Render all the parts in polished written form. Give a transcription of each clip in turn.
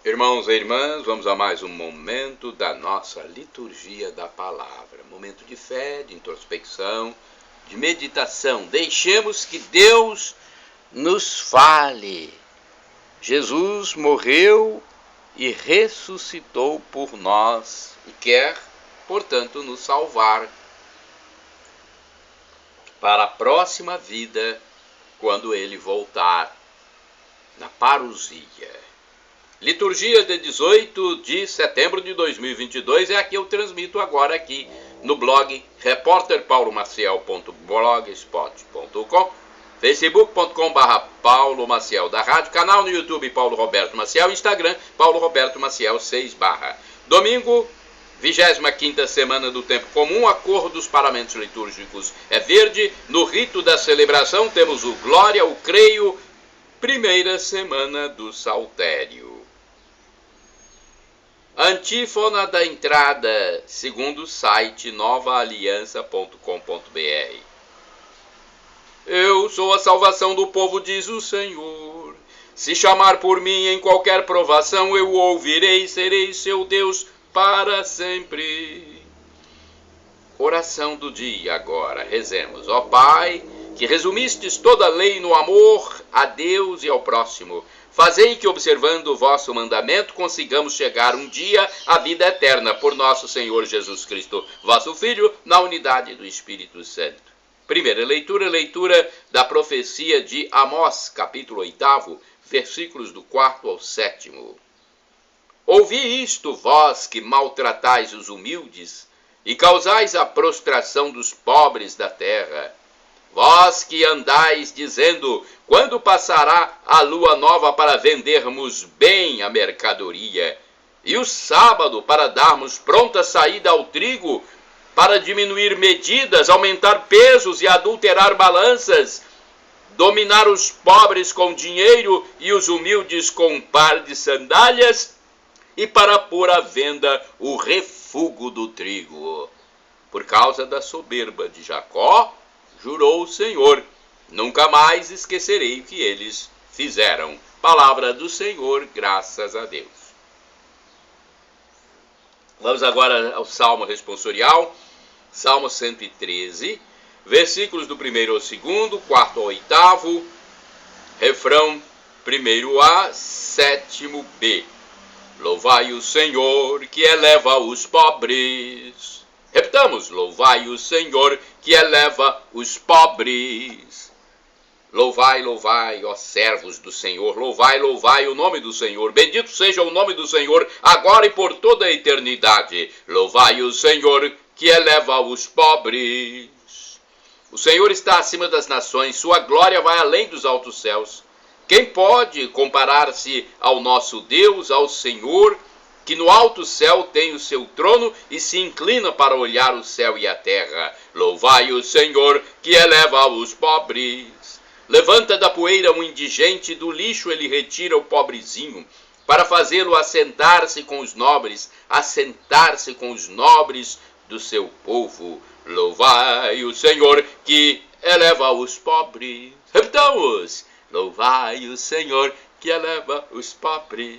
Irmãos e irmãs, vamos a mais um momento da nossa liturgia da palavra. Momento de fé, de introspecção, de meditação. Deixemos que Deus nos fale. Jesus morreu e ressuscitou por nós e quer, portanto, nos salvar para a próxima vida, quando Ele voltar na parousia. Liturgia de 18 de setembro de 2022 é a que eu transmito agora aqui no blog repórterpaulomaciel.blogspot.com, facebook.com/Paulo Maciel da Rádio, canal no YouTube Paulo Roberto Maciel, Instagram Paulo Roberto Maciel 6/. Domingo, 25ª semana do tempo comum, a cor dos paramentos litúrgicos é verde. No rito da celebração temos o Glória, o Creio, primeira semana do Saltério. Antífona da entrada, segundo o site novaaliança.com.br. Eu sou a salvação do povo, diz o Senhor. Se chamar por mim em qualquer provação, eu o ouvirei, serei seu Deus para sempre. Oração do dia agora, rezemos. Ó Pai, que resumistes toda a lei no amor a Deus e ao próximo, fazei que, observando o vosso mandamento, consigamos chegar um dia à vida eterna por nosso Senhor Jesus Cristo, vosso Filho, na unidade do Espírito Santo. Primeira leitura, leitura da profecia de Amós, capítulo 8, versículos do 4 ao 7. Ouvi isto, vós que maltratais os humildes e causais a prostração dos pobres da terra. Vós que andais dizendo, quando passará a lua nova para vendermos bem a mercadoria, e o sábado para darmos pronta saída ao trigo, para diminuir medidas, aumentar pesos e adulterar balanças, dominar os pobres com dinheiro e os humildes com um par de sandálias, e para pôr à venda o refúgio do trigo. Por causa da soberba de Jacó, jurou o Senhor, nunca mais esquecerei o que eles fizeram. Palavra do Senhor, graças a Deus. Vamos agora ao Salmo responsorial, Salmo 113, versículos do 1º ao 2º, 4º ao 8º, refrão 1º A, 7º B. Louvai o Senhor, que eleva os pobres. Repetamos, louvai o Senhor, que eleva os pobres. Louvai, louvai, ó servos do Senhor, louvai, louvai o nome do Senhor. Bendito seja o nome do Senhor, agora e por toda a eternidade. Louvai o Senhor, que eleva os pobres. O Senhor está acima das nações, sua glória vai além dos altos céus. Quem pode comparar-se ao nosso Deus, ao Senhor, que no alto céu tem o seu trono e se inclina para olhar o céu e a terra? Louvai o Senhor, que eleva os pobres. Levanta da poeira um indigente, do lixo ele retira o pobrezinho, para fazê-lo assentar-se com os nobres, assentar-se com os nobres do seu povo. Louvai o Senhor, que eleva os pobres. Repitamos, louvai o Senhor, que eleva os pobres.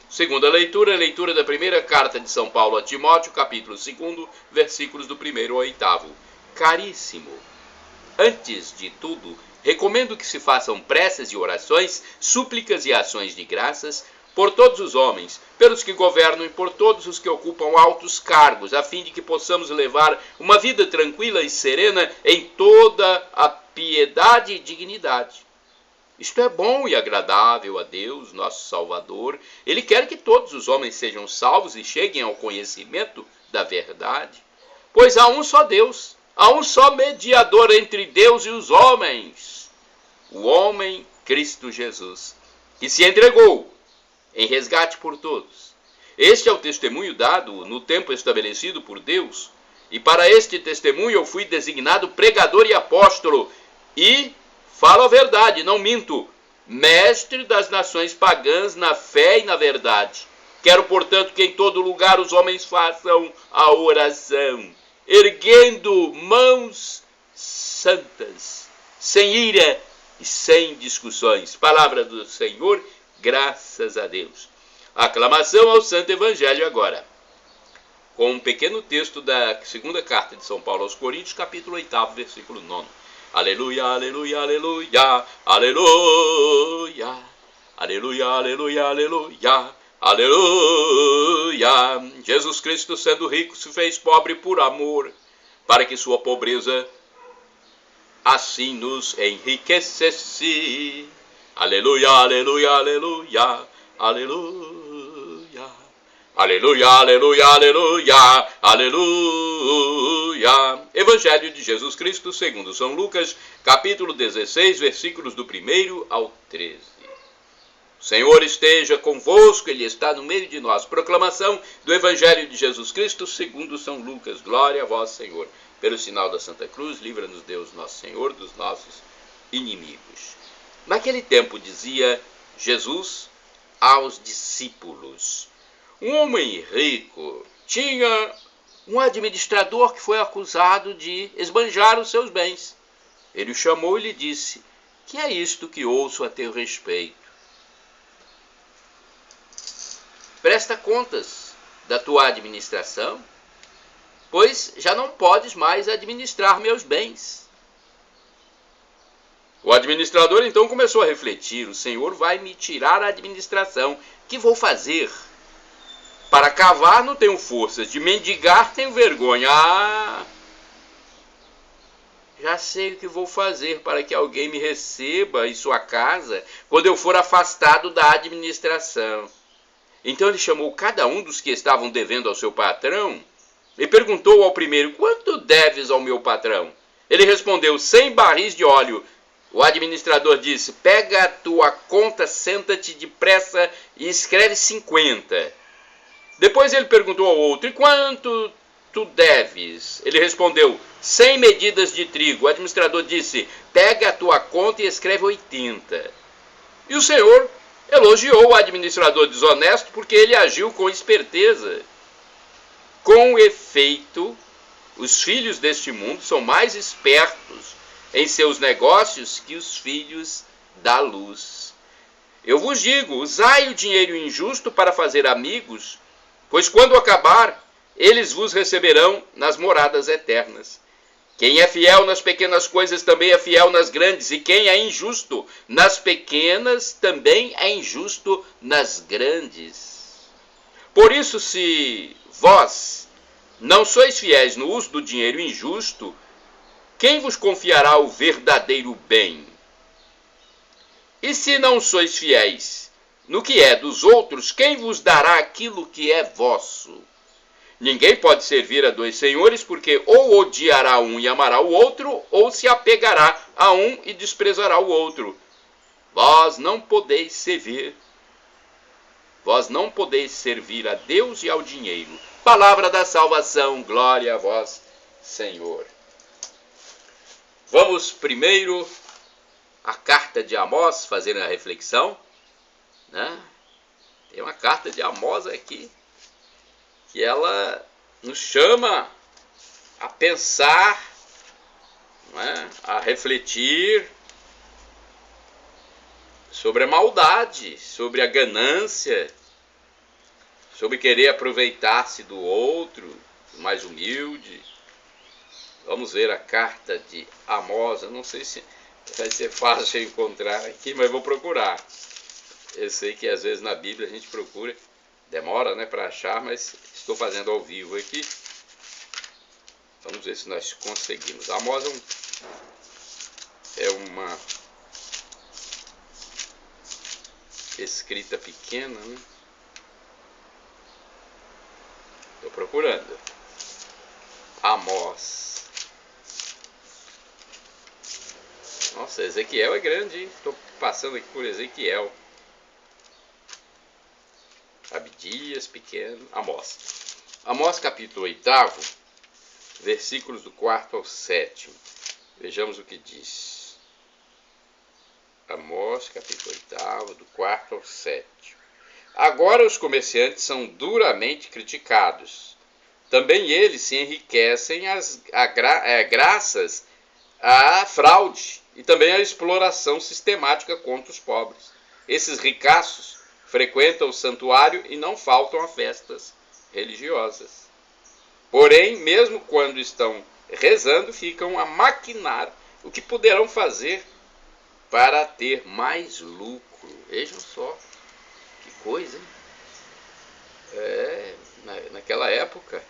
Segunda leitura, leitura da primeira carta de São Paulo a Timóteo, capítulo 2, versículos do 1º ao 8º. Caríssimo, antes de tudo, recomendo que se façam preces e orações, súplicas e ações de graças por todos os homens, pelos que governam e por todos os que ocupam altos cargos, a fim de que possamos levar uma vida tranquila e serena em toda a piedade e dignidade. Isto é bom e agradável a Deus, nosso Salvador. Ele quer que todos os homens sejam salvos e cheguem ao conhecimento da verdade. Pois há um só Deus, há um só mediador entre Deus e os homens, o homem Cristo Jesus, que se entregou em resgate por todos. Este é o testemunho dado no tempo estabelecido por Deus, e para este testemunho eu fui designado pregador e apóstolo, e falo a verdade, não minto, mestre das nações pagãs na fé e na verdade. Quero, portanto, que em todo lugar os homens façam a oração, erguendo mãos santas, sem ira e sem discussões. Palavra do Senhor, graças a Deus. Aclamação ao Santo Evangelho agora, com um pequeno texto da segunda carta de São Paulo aos Coríntios, capítulo 8, versículo 9. Aleluia, aleluia, aleluia, aleluia, aleluia, aleluia, aleluia, aleluia. Jesus Cristo, sendo rico, se fez pobre por amor, para que sua pobreza assim nos enriquecesse. Aleluia, aleluia, aleluia, aleluia. Aleluia, aleluia, aleluia, aleluia. Evangelho de Jesus Cristo segundo São Lucas, capítulo 16, versículos do 1 ao 13. O Senhor esteja convosco, Ele está no meio de nós. Proclamação do Evangelho de Jesus Cristo segundo São Lucas. Glória a vós, Senhor. Pelo sinal da Santa Cruz, livra-nos Deus, nosso Senhor, dos nossos inimigos. Naquele tempo dizia Jesus aos discípulos: um homem rico tinha um administrador que foi acusado de esbanjar os seus bens. Ele o chamou e lhe disse: que é isto que ouço a teu respeito? Presta contas da tua administração, pois já não podes mais administrar meus bens. O administrador então começou a refletir: o Senhor vai me tirar a administração, o que vou fazer? Para cavar não tenho forças, de mendigar tenho vergonha. Já sei o que vou fazer para que alguém me receba em sua casa quando eu for afastado da administração. Então ele chamou cada um dos que estavam devendo ao seu patrão e perguntou ao primeiro: quanto deves ao meu patrão? Ele respondeu: 100 barris de óleo. O administrador disse: pega a tua conta, senta-te depressa e escreve 50. Depois ele perguntou ao outro: e quanto tu deves? Ele respondeu: 100 medidas de trigo. O administrador disse: pega a tua conta e escreve 80. E o Senhor elogiou o administrador desonesto porque ele agiu com esperteza. Com efeito, os filhos deste mundo são mais espertos em seus negócios que os filhos da luz. Eu vos digo: usai o dinheiro injusto para fazer amigos, pois quando acabar, eles vos receberão nas moradas eternas. Quem é fiel nas pequenas coisas também é fiel nas grandes, e quem é injusto nas pequenas também é injusto nas grandes. Por isso, se vós não sois fiéis no uso do dinheiro injusto, quem vos confiará o verdadeiro bem? E se não sois fiéis no que é dos outros, quem vos dará aquilo que é vosso? Ninguém pode servir a dois senhores, porque ou odiará um e amará o outro, ou se apegará a um e desprezará o outro. Vós não podeis servir a Deus e ao dinheiro. Palavra da salvação, glória a vós, Senhor. Vamos primeiro à carta de Amós, fazer a reflexão, né? Tem uma carta de Amós aqui, que ela nos chama a pensar, né? A refletir sobre a maldade, sobre a ganância, sobre querer aproveitar-se do outro, do mais humilde. Vamos ver a carta de Amós. Eu não sei se vai ser fácil encontrar aqui, mas vou procurar. Eu sei que às vezes na Bíblia a gente procura, demora, né, para achar, mas estou fazendo ao vivo aqui. Vamos ver se nós conseguimos. Amós é uma escrita pequena, né? Estou procurando. Amós. Nossa, Ezequiel é grande, hein? Estou passando aqui por Ezequiel. Abdias, pequeno. Amós. Amós capítulo 8, versículos do 4 ao 7. Vejamos o que diz. Amós capítulo 8, do 4 ao 7. Agora os comerciantes são duramente criticados. Também eles se enriquecem graças à fraude e também à exploração sistemática contra os pobres. Esses ricaços frequentam o santuário e não faltam a festas religiosas. Porém, mesmo quando estão rezando, ficam a maquinar o que poderão fazer para ter mais lucro. Vejam só, que coisa, hein? Naquela época,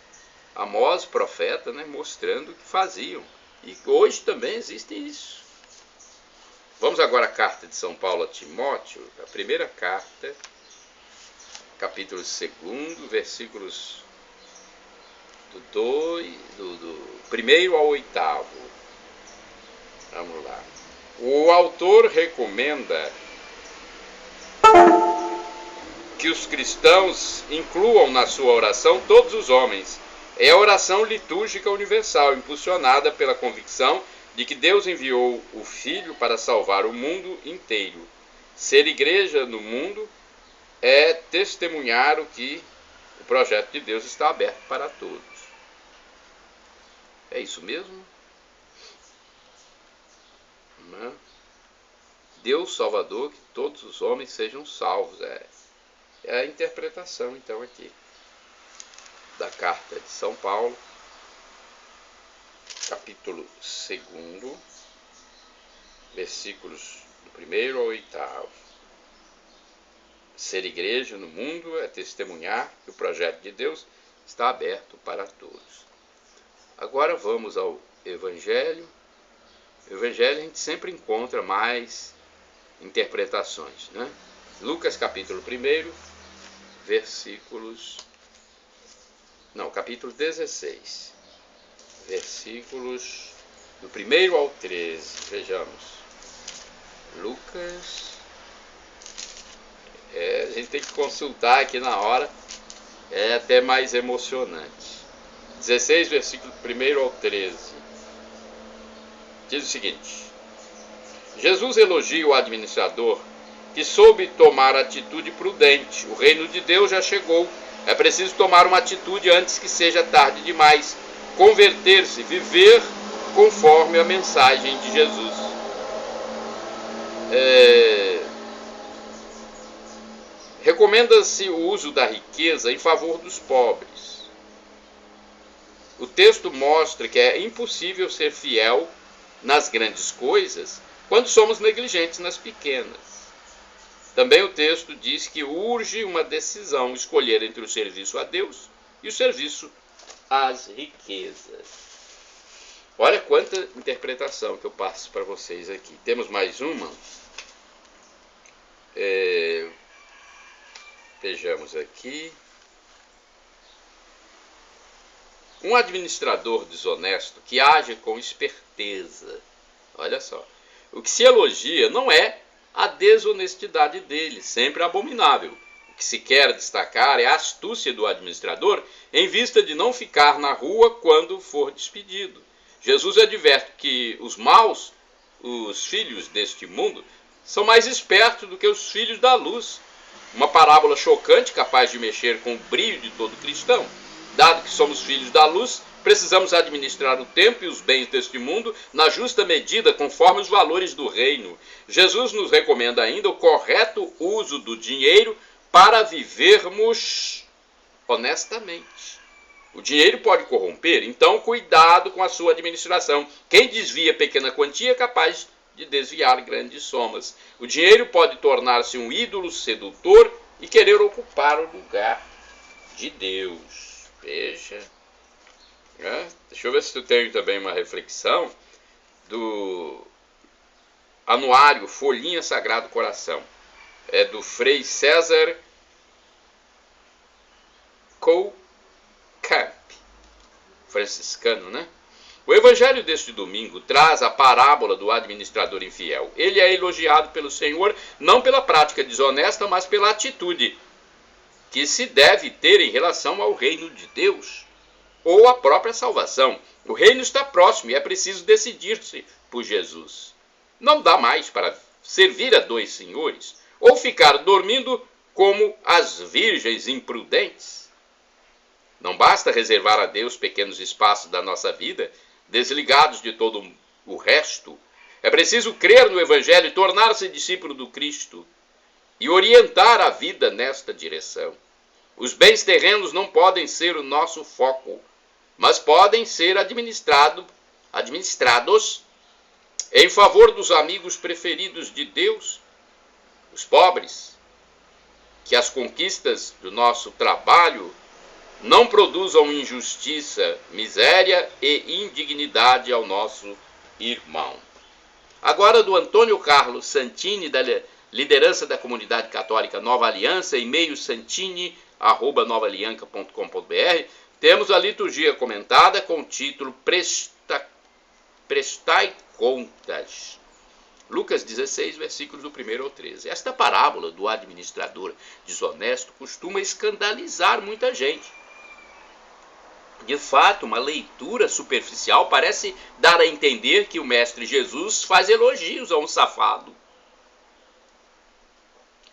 Amós, profeta, mostrando o que faziam. E hoje também existe isso. Vamos agora à carta de São Paulo a Timóteo, a primeira carta, capítulo 2, versículos do 1º ao 8º. Vamos lá. O autor recomenda que os cristãos incluam na sua oração todos os homens. É a oração litúrgica universal, impulsionada pela convicção de que Deus enviou o Filho para salvar o mundo inteiro. Ser igreja no mundo é testemunhar que o projeto de Deus está aberto para todos. É isso mesmo? Deus Salvador, que todos os homens sejam salvos. É a interpretação, então, aqui da carta de São Paulo, capítulo 2, versículos do 1º ao 8º. Ser igreja no mundo é testemunhar que o projeto de Deus está aberto para todos. Agora vamos ao Evangelho. No Evangelho a gente sempre encontra mais interpretações, Lucas capítulo 1, capítulo 16, versículos do 1º ao 13. Vejamos. Lucas, a gente tem que consultar aqui na hora, é até mais emocionante. 16, versículo 1º ao 13. Diz o seguinte: Jesus elogia o administrador que soube tomar atitude prudente. O reino de Deus já chegou. É preciso tomar uma atitude antes que seja tarde demais. Converter-se, viver conforme a mensagem de Jesus. Recomenda-se o uso da riqueza em favor dos pobres. O texto mostra que é impossível ser fiel nas grandes coisas quando somos negligentes nas pequenas. Também o texto diz que urge uma decisão, escolher entre o serviço a Deus e o serviço às riquezas. Olha quanta interpretação que eu passo para vocês aqui. Temos mais uma. Vejamos aqui. Um administrador desonesto que age com esperteza. Olha só. O que se elogia não é a desonestidade dele, sempre abominável. O que se quer destacar é a astúcia do administrador em vista de não ficar na rua quando for despedido. Jesus adverte que os maus, os filhos deste mundo, são mais espertos do que os filhos da luz. Uma parábola chocante capaz de mexer com o brilho de todo cristão. Dado que somos filhos da luz, precisamos administrar o tempo e os bens deste mundo na justa medida, conforme os valores do reino. Jesus nos recomenda ainda o correto uso do dinheiro para vivermos honestamente. O dinheiro pode corromper, então cuidado com a sua administração. Quem desvia pequena quantia é capaz de desviar grandes somas. O dinheiro pode tornar-se um ídolo sedutor e querer ocupar o lugar de Deus. Veja. Deixa eu ver se tu tem também uma reflexão do anuário Folhinha Sagrado Coração. É do Frei César Coucamp, franciscano, O evangelho deste domingo traz a parábola do administrador infiel. Ele é elogiado pelo Senhor não pela prática desonesta, mas pela atitude que se deve ter em relação ao reino de Deus ou à própria salvação. O reino está próximo e é preciso decidir-se por Jesus. Não dá mais para servir a dois senhores ou ficar dormindo como as virgens imprudentes. Não basta reservar a Deus pequenos espaços da nossa vida, desligados de todo o resto. É preciso crer no Evangelho e tornar-se discípulo do Cristo. e orientar a vida nesta direção. Os bens terrenos não podem ser o nosso foco, mas podem ser administrados em favor dos amigos preferidos de Deus, os pobres. Que as conquistas do nosso trabalho não produzam injustiça, miséria e indignidade ao nosso irmão. Agora, do Antônio Carlos Santini, da liderança da Comunidade Católica Nova Aliança, e-mail santini@novaalianca.com.br, temos a liturgia comentada com o título Prestai contas. Lucas 16, versículos do 1 ao 13. Esta parábola do administrador desonesto costuma escandalizar muita gente. De fato, uma leitura superficial parece dar a entender que o Mestre Jesus faz elogios a um safado.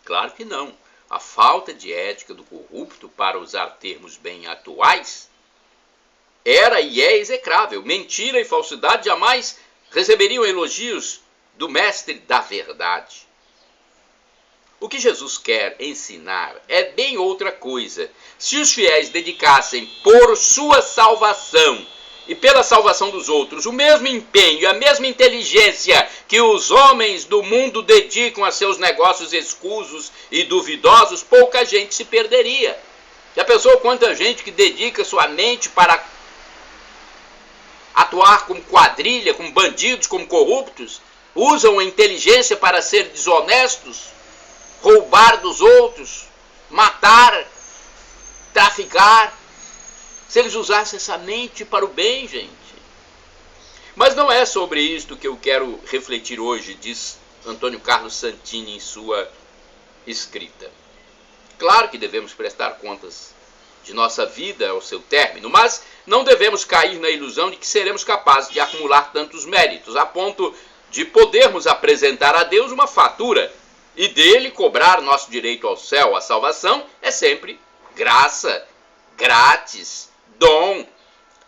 Claro que não. A falta de ética do corrupto, para usar termos bem atuais, era e é execrável. Mentira e falsidade jamais receberiam elogios do Mestre da verdade. O que Jesus quer ensinar é bem outra coisa. Se os fiéis dedicassem por sua salvação e pela salvação dos outros o mesmo empenho e a mesma inteligência que os homens do mundo dedicam a seus negócios escusos e duvidosos, pouca gente se perderia. Já pensou quanta gente que dedica sua mente para atuar como quadrilha, como bandidos, como corruptos? Usam a inteligência para ser desonestos, roubar dos outros, matar, traficar. Se eles usassem essa mente para o bem, gente. Mas não é sobre isto que eu quero refletir hoje, diz Antônio Carlos Santini em sua escrita. Claro que devemos prestar contas de nossa vida ao seu término, mas não devemos cair na ilusão de que seremos capazes de acumular tantos méritos, a ponto de podermos apresentar a Deus uma fatura e dele cobrar nosso direito ao céu. A salvação é sempre graça, grátis, dom.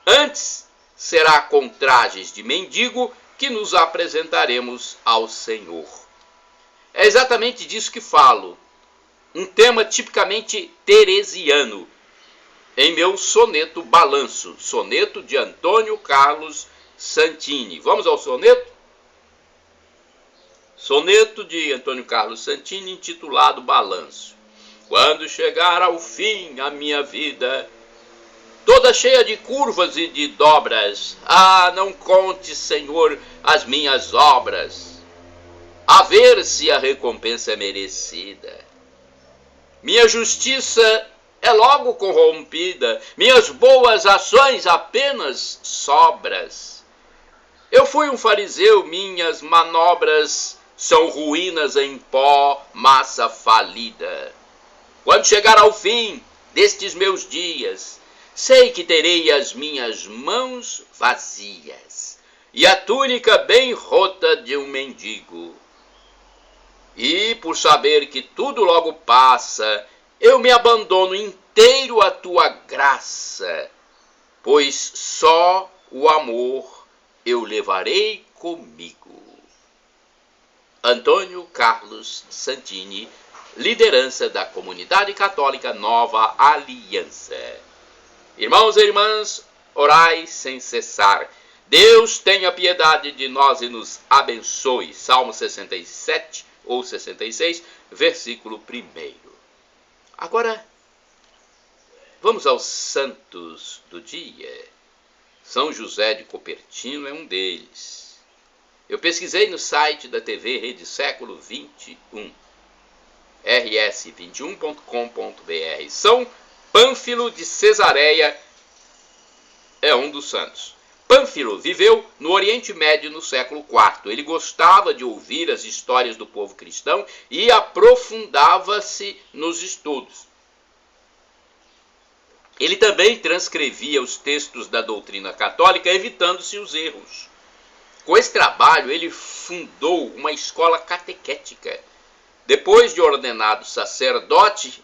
Antes será com trajes de mendigo que nos apresentaremos ao Senhor. É exatamente disso que falo. Um tema tipicamente teresiano em meu soneto Balanço, soneto de Antônio Carlos Santini. Vamos ao soneto? Soneto de Antônio Carlos Santini, intitulado Balanço. Quando chegar ao fim a minha vida, toda cheia de curvas e de dobras, não conte, Senhor, as minhas obras, a ver se a recompensa é merecida. Minha justiça é logo corrompida, minhas boas ações apenas sobras. Eu fui um fariseu, minhas manobras são ruínas em pó, massa falida. Quando chegar ao fim destes meus dias, sei que terei as minhas mãos vazias e a túnica bem rota de um mendigo. E por saber que tudo logo passa, eu me abandono inteiro à tua graça, pois só o amor eu levarei comigo. Antônio Carlos Santini, liderança da Comunidade Católica Nova Aliança. Irmãos e irmãs, orai sem cessar. Deus tenha piedade de nós e nos abençoe. Salmo 67 ou 66, versículo 1. Agora, vamos aos santos do dia. São José de Copertino é um deles. Eu pesquisei no site da TV Rede Século 21, rs21.com.br. São Pânfilo de Cesareia é um dos santos. Pânfilo viveu no Oriente Médio no século IV. Ele gostava de ouvir as histórias do povo cristão e aprofundava-se nos estudos. Ele também transcrevia os textos da doutrina católica, evitando-se os erros. Com esse trabalho, ele fundou uma escola catequética. Depois de ordenado sacerdote,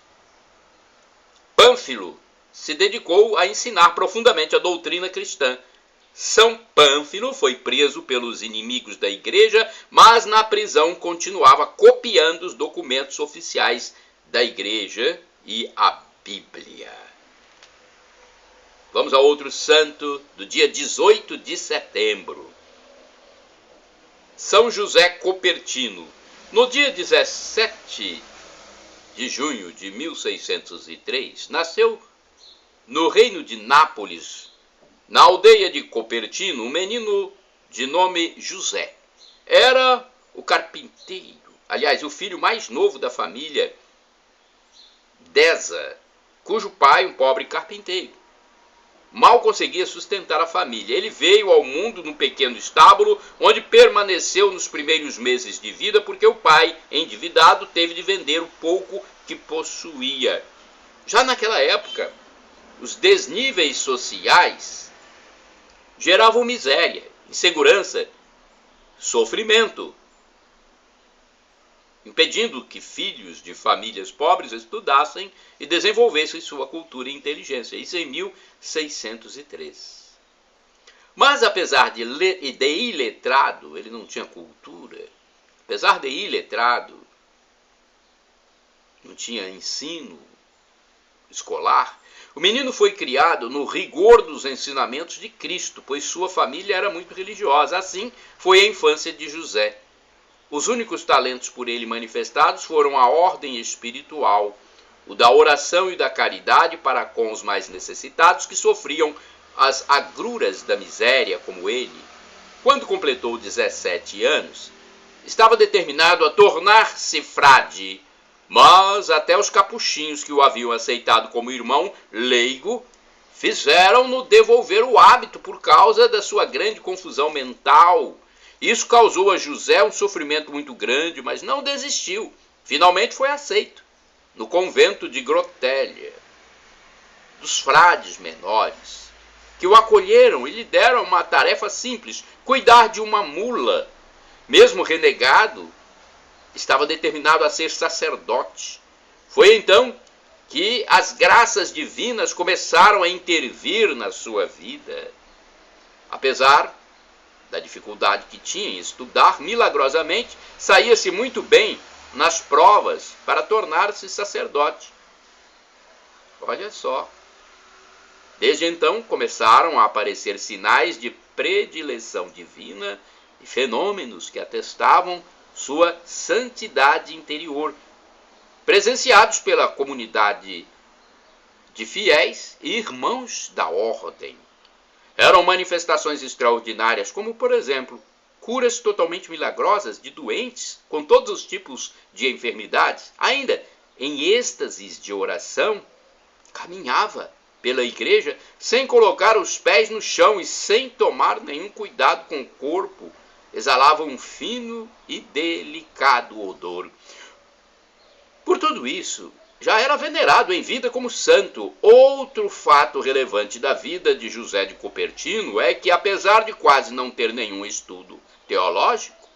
Pânfilo se dedicou a ensinar profundamente a doutrina cristã. São Pânfilo foi preso pelos inimigos da igreja, mas na prisão continuava copiando os documentos oficiais da igreja e a Bíblia. Vamos a outro santo do dia 18 de setembro. São José Copertino. No dia 17 de junho de 1603, nasceu no reino de Nápoles, na aldeia de Copertino, um menino de nome José. Era o carpinteiro, aliás, o filho mais novo da família Deza, cujo pai, um pobre carpinteiro, mal conseguia sustentar a família. Ele veio ao mundo num pequeno estábulo, onde permaneceu nos primeiros meses de vida, porque o pai, endividado, teve de vender o pouco que possuía. Já naquela época, os desníveis sociais geravam miséria, insegurança, sofrimento, impedindo que filhos de famílias pobres estudassem e desenvolvessem sua cultura e inteligência. Isso em 1603. Mas apesar de iletrado, ele não tinha cultura. Apesar de iletrado, não tinha ensino escolar, o menino foi criado no rigor dos ensinamentos de Cristo, pois sua família era muito religiosa. Assim foi a infância de José. Os únicos talentos por ele manifestados foram a ordem espiritual, o da oração e da caridade para com os mais necessitados que sofriam as agruras da miséria como ele. Quando completou 17 anos, estava determinado a tornar-se frade, mas até os capuchinhos que o haviam aceitado como irmão leigo fizeram-no devolver o hábito por causa da sua grande confusão mental. Isso causou a José um sofrimento muito grande, mas não desistiu. Finalmente foi aceito no convento de Grotelha, dos frades menores, que o acolheram e lhe deram uma tarefa simples: cuidar de uma mula. Mesmo renegado, estava determinado a ser sacerdote. Foi então que as graças divinas começaram a intervir na sua vida. Apesar da dificuldade que tinha em estudar, milagrosamente saía-se muito bem nas provas para tornar-se sacerdote. Olha só. Desde então começaram a aparecer sinais de predileção divina e fenômenos que atestavam sua santidade interior, presenciados pela comunidade de fiéis e irmãos da ordem. Eram manifestações extraordinárias, como, por exemplo, curas totalmente milagrosas de doentes com todos os tipos de enfermidades. Ainda, em êxtases de oração, caminhava pela igreja sem colocar os pés no chão e sem tomar nenhum cuidado com o corpo. Exalava um fino e delicado odor. Por tudo isso, já era venerado em vida como santo. Outro fato relevante da vida de José de Copertino é que, apesar de quase não ter nenhum estudo teológico,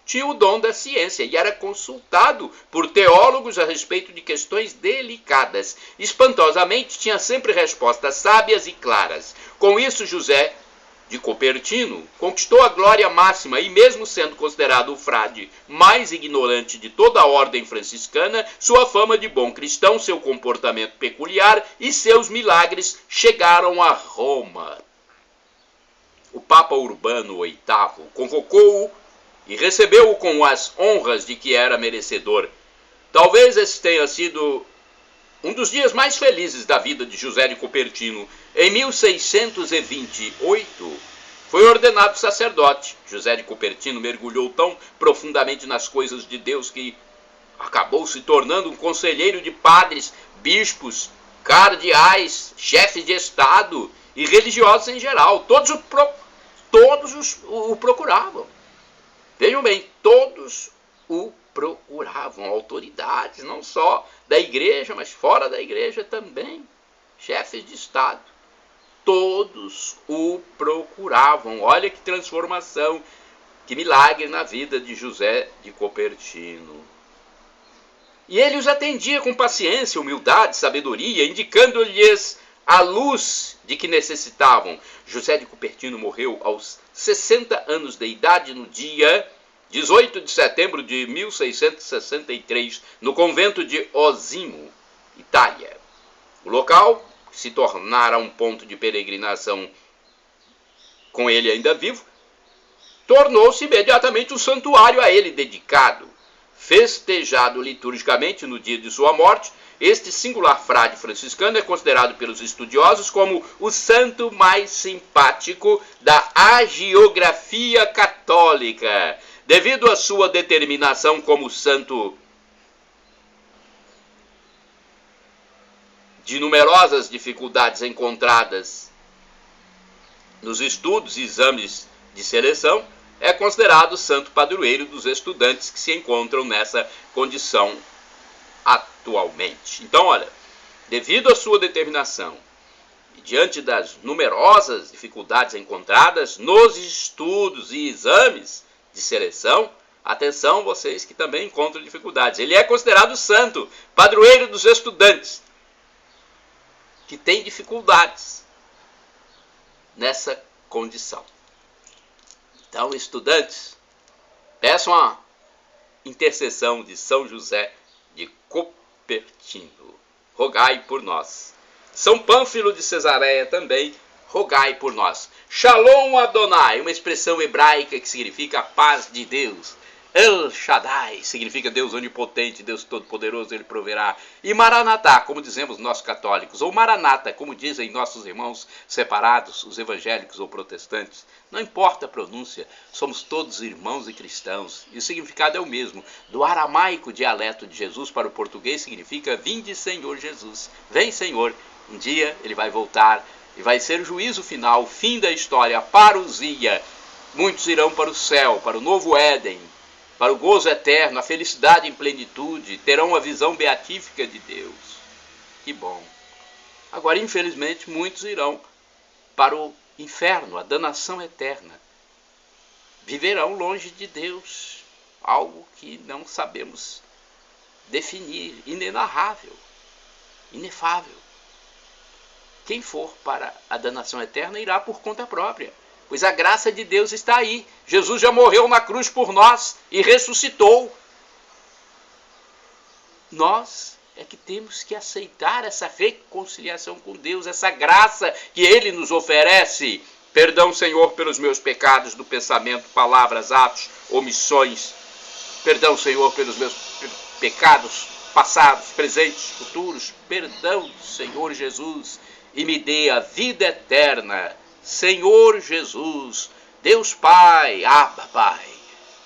tinha o dom da ciência e era consultado por teólogos a respeito de questões delicadas. Espantosamente, tinha sempre respostas sábias e claras. Com isso, José de Copertino conquistou a glória máxima e, mesmo sendo considerado o frade mais ignorante de toda a ordem franciscana, sua fama de bom cristão, seu comportamento peculiar e seus milagres chegaram a Roma. O Papa Urbano VIII convocou-o e recebeu-o com as honras de que era merecedor. Talvez esse tenha sido um dos dias mais felizes da vida de José de Copertino. Em 1628, foi ordenado sacerdote. José de Copertino mergulhou tão profundamente nas coisas de Deus que acabou se tornando um conselheiro de padres, bispos, cardeais, chefes de Estado e religiosos em geral. Todos o procuravam. Vejam bem, todos o procuravam, autoridades, não só da igreja, mas fora da igreja também, chefes de Estado. Todos o procuravam. Olha que transformação, que milagre na vida de José de Copertino. E ele os atendia com paciência, humildade, sabedoria, indicando-lhes a luz de que necessitavam. José de Cupertino morreu aos 60 anos de idade no dia 18 de setembro de 1663, no convento de Osimo, Itália. O local, que se tornara um ponto de peregrinação com ele ainda vivo, tornou-se imediatamente um santuário a ele dedicado. Festejado liturgicamente no dia de sua morte, este singular frade franciscano é considerado pelos estudiosos como o santo mais simpático da hagiografia católica, devido à sua determinação como santo de numerosas dificuldades encontradas nos estudos e exames de seleção. É considerado santo padroeiro dos estudantes que se encontram nessa condição atualmente. Então, olha, devido à sua determinação e diante das numerosas dificuldades encontradas nos estudos e exames de seleção, atenção vocês que também encontram dificuldades, ele é considerado santo, padroeiro dos estudantes que têm dificuldades nessa condição. Então, estudantes, peçam a intercessão de São José de Cupertino. Rogai por nós. São Pânfilo de Cesareia também, rogai por nós. Shalom Adonai, uma expressão hebraica que significa a paz de Deus. El Shaddai significa Deus onipotente, Deus todo-poderoso, Ele proverá. E Maranatá, como dizemos nós católicos, ou Maranata, como dizem nossos irmãos separados, os evangélicos ou protestantes. Não importa a pronúncia, somos todos irmãos e cristãos. E o significado é o mesmo. Do aramaico dialeto de Jesus para o português significa vinde Senhor Jesus. Vem Senhor, um dia Ele vai voltar e vai ser o juízo final, o fim da história, a parousia. Muitos irão para o céu, para o novo Éden, para o gozo eterno, a felicidade em plenitude, terão uma visão beatífica de Deus. Que bom. Agora, infelizmente, muitos irão para o inferno, a danação eterna. Viverão longe de Deus, algo que não sabemos definir, inenarrável, inefável. Quem for para a danação eterna irá por conta própria, pois a graça de Deus está aí. Jesus já morreu na cruz por nós e ressuscitou. Nós é que temos que aceitar essa reconciliação com Deus, essa graça que Ele nos oferece. Perdão, Senhor, pelos meus pecados do pensamento, palavras, atos, omissões. Perdão, Senhor, pelos meus pecados passados, presentes, futuros. Perdão, Senhor Jesus, e me dê a vida eterna. Senhor Jesus, Deus Pai, Abba Pai,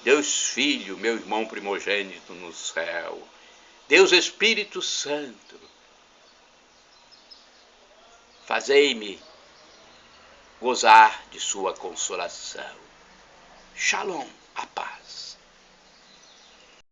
Deus Filho, meu irmão primogênito no céu, Deus Espírito Santo, fazei-me gozar de sua consolação. Shalom, a paz.